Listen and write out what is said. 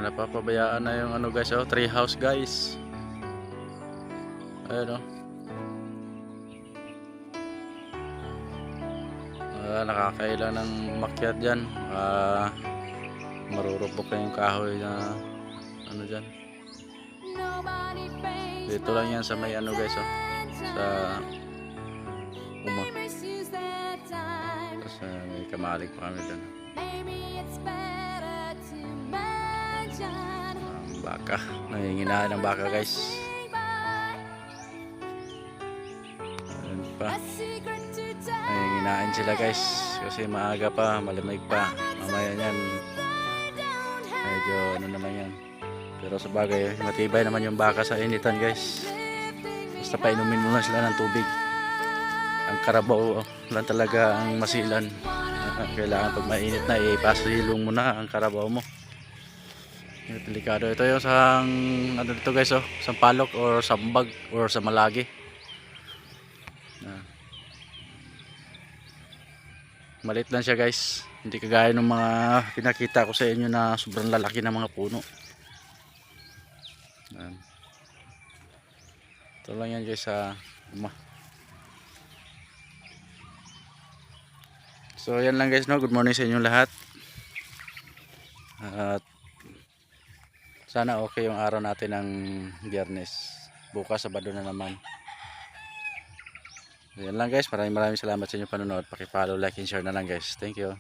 Napapabayaan na yung ano guys, oh, tree house guys. Ayun oh. Nakakailan ng umakyat dyan. Marurupok na yung kahoy na ano dyan. Dito lang yan sa may ano guys, oh, sa uma. Tapos may kamalig pa kami dyan. Baka, nanginginaan ng baka guys. Ayun pa, nanginginaan sila guys kasi maaga pa, malamig pa. Mamaya yan medyo ano naman yan, pero sa bagay matibay naman yung baka sa initan guys. Basta painumin mo lang sila ng tubig. Ang karabaw lang talaga ang masilan. Kailangan pag mainit na ipasilong mo na ang karabaw mo. Delikado ito yung sang ano dito guys, oh, sampalok or sambag or sa malagi. Maliit lang siya guys, hindi kagaya ng mga pinakita ko sa inyo na sobrang lalaki ng mga puno. Ito lang yan guys sa uma. So yan lang guys, no, good morning sa inyong lahat. At sana okay yung araw natin ng Biyernes. Bukas Sabado na naman. Yan lang guys, maraming salamat sa inyong panonood. Paki-follow, like and share na lang guys. Thank you.